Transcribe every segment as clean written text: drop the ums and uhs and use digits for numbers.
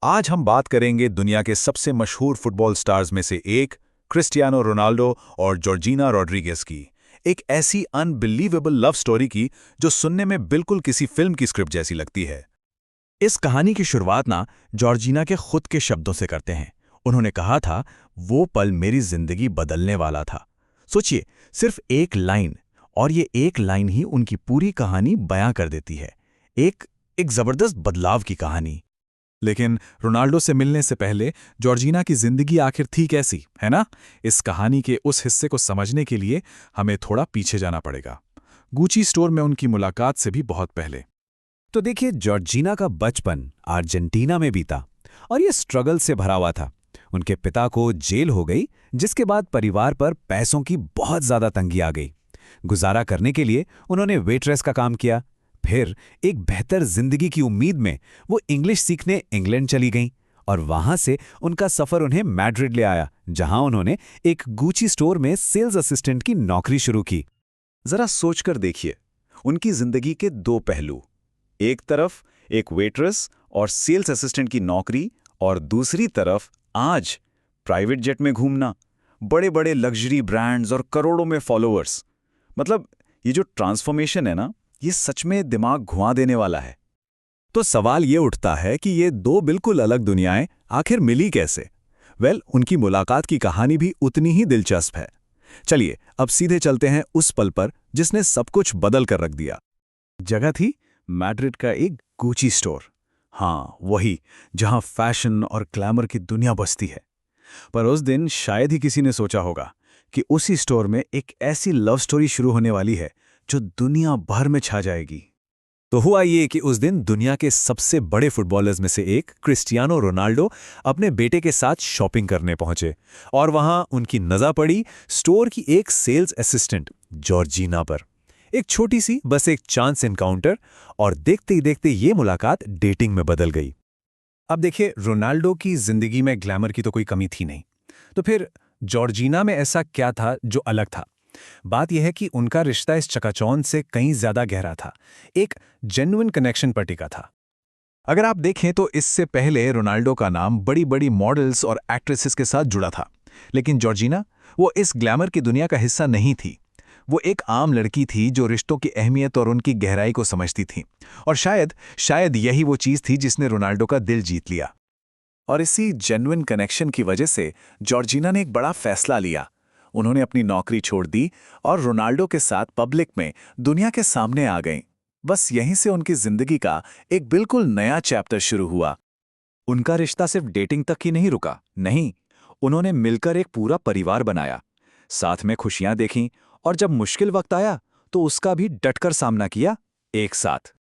आज हम बात करेंगे दुनिया के सबसे मशहूर फुटबॉल स्टार्स में से एक क्रिस्टियानो रोनाल्डो और जॉर्जिना रोड्रिगेज की। एक ऐसी अनबिलीवेबल लव स्टोरी की जो सुनने में बिल्कुल किसी फिल्म की स्क्रिप्ट जैसी लगती है। इस कहानी की शुरुआत ना जॉर्जिना के खुद के शब्दों से करते हैं। उन्होंने कहा था, वो पल मेरी जिंदगी बदलने वाला था। सोचिए, सिर्फ एक लाइन, और ये एक लाइन ही उनकी पूरी कहानी बयां कर देती है। एक जबरदस्त बदलाव की कहानी। लेकिन रोनाल्डो से मिलने से पहले जॉर्जिना की जिंदगी आखिर थी कैसी, है ना? इस कहानी के उस हिस्से को समझने के लिए हमें थोड़ा पीछे जाना पड़ेगा, गुची स्टोर में उनकी मुलाकात से भी बहुत पहले। तो देखिए, जॉर्जिना का बचपन अर्जेंटीना में बीता और ये स्ट्रगल से भरा हुआ था। उनके पिता को जेल हो गई, जिसके बाद परिवार पर पैसों की बहुत ज्यादा तंगी आ गई। गुजारा करने के लिए उन्होंने वेट्रेस का काम किया। फिर एक बेहतर जिंदगी की उम्मीद में वो इंग्लिश सीखने इंग्लैंड चली गईं और वहां से उनका सफर उन्हें मैड्रिड ले आया, जहां उन्होंने एक गुची स्टोर में सेल्स असिस्टेंट की नौकरी शुरू की। जरा सोचकर देखिए, उनकी जिंदगी के दो पहलू, एक तरफ एक वेट्रेस और सेल्स असिस्टेंट की नौकरी, और दूसरी तरफ आज प्राइवेट जेट में घूमना, बड़े बड़े लग्जरी ब्रांड्स और करोड़ों में फॉलोअर्स। मतलब ये जो ट्रांसफॉर्मेशन है ना, ये सच में दिमाग घुमा देने वाला है। तो सवाल ये उठता है कि ये दो बिल्कुल अलग दुनियाएं आखिर मिली कैसे? उनकी मुलाकात की कहानी भी उतनी ही दिलचस्प है। चलिए अब सीधे चलते हैं उस पल पर जिसने सब कुछ बदल कर रख दिया। जगह थी मैड्रिड का एक गुची स्टोर। हाँ, वही जहां फैशन और ग्लैमर की दुनिया बसती है। पर उस दिन शायद ही किसी ने सोचा होगा कि उसी स्टोर में एक ऐसी लव स्टोरी शुरू होने वाली है जो दुनिया भर में छा जाएगी। तो हुआ ये कि उस दिन दुनिया के सबसे बड़े फुटबॉलर्स में से एक क्रिस्टियानो रोनाल्डो अपने बेटे के साथ शॉपिंग करने पहुंचे और वहां उनकी नजर पड़ी स्टोर की एक सेल्स असिस्टेंट जॉर्जिना पर। एक छोटी सी, बस एक चांस एनकाउंटर, और देखते ही देखते ये मुलाकात डेटिंग में बदल गई। अब देखिए, रोनाल्डो की जिंदगी में ग्लैमर की तो कोई कमी थी नहीं, तो फिर जॉर्जिना में ऐसा क्या था जो अलग था? बात यह है कि उनका रिश्ता इस चकाचौंध से कहीं ज्यादा गहरा था, एक जेन्युइन कनेक्शन पर टिका था। अगर आप देखें तो इससे पहले रोनाल्डो का नाम बड़ी बड़ी मॉडल्स और एक्ट्रेसेस के साथ जुड़ा था, लेकिन जॉर्जिना वो इस ग्लैमर की दुनिया का हिस्सा नहीं थी। वो एक आम लड़की थी जो रिश्तों की अहमियत और उनकी गहराई को समझती थी, और शायद यही वो चीज थी जिसने रोनाल्डो का दिल जीत लिया। और इसी जेन्युइन कनेक्शन की वजह से जॉर्जिना ने एक बड़ा फैसला लिया। उन्होंने अपनी नौकरी छोड़ दी और रोनाल्डो के साथ पब्लिक में दुनिया के सामने आ गईं। बस यहीं से उनकी जिंदगी का एक बिल्कुल नया चैप्टर शुरू हुआ। उनका रिश्ता सिर्फ डेटिंग तक ही नहीं रुका, नहीं, उन्होंने मिलकर एक पूरा परिवार बनाया, साथ में खुशियां देखीं, और जब मुश्किल वक्त आया तो उसका भी डटकर सामना किया एक साथ।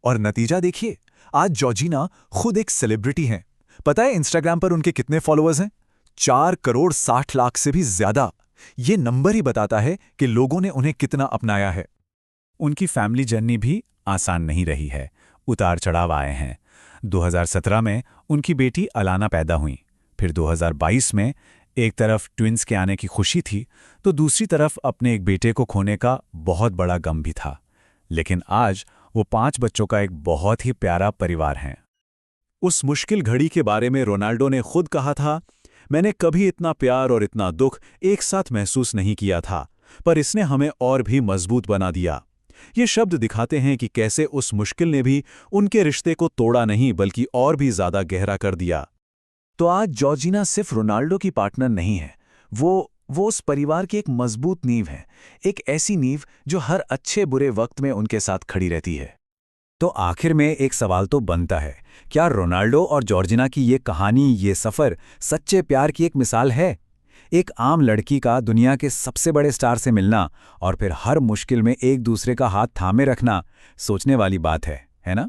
और नतीजा देखिए, आज जॉर्जिना खुद एक सेलिब्रिटी हैं। पता है इंस्टाग्राम पर उनके कितने फॉलोअर्स हैं? 4,60,00,000 से भी ज्यादा। ये नंबर ही बताता है कि लोगों ने उन्हें कितना अपनाया है। उनकी फैमिली जर्नी भी आसान नहीं रही है, उतार चढ़ाव आए हैं। 2017 में उनकी बेटी अलाना पैदा हुई। फिर 2022 में एक तरफ ट्विंस के आने की खुशी थी, तो दूसरी तरफ अपने एक बेटे को खोने का बहुत बड़ा गम भी था। लेकिन आज वो 5 बच्चों का एक बहुत ही प्यारा परिवार है। उस मुश्किल घड़ी के बारे में रोनाल्डो ने खुद कहा था, मैंने कभी इतना प्यार और इतना दुख एक साथ महसूस नहीं किया था, पर इसने हमें और भी मजबूत बना दिया। ये शब्द दिखाते हैं कि कैसे उस मुश्किल ने भी उनके रिश्ते को तोड़ा नहीं, बल्कि और भी ज्यादा गहरा कर दिया। तो आज जॉर्जिना सिर्फ रोनाल्डो की पार्टनर नहीं है, वो उस परिवार की एक मजबूत नींव है, एक ऐसी नींव जो हर अच्छे बुरे वक्त में उनके साथ खड़ी रहती है। तो आखिर में एक सवाल तो बनता है, क्या रोनाल्डो और जॉर्जिना की ये कहानी, ये सफर सच्चे प्यार की एक मिसाल है? एक आम लड़की का दुनिया के सबसे बड़े स्टार से मिलना और फिर हर मुश्किल में एक दूसरे का हाथ थामे रखना सोचने वाली बात है ना?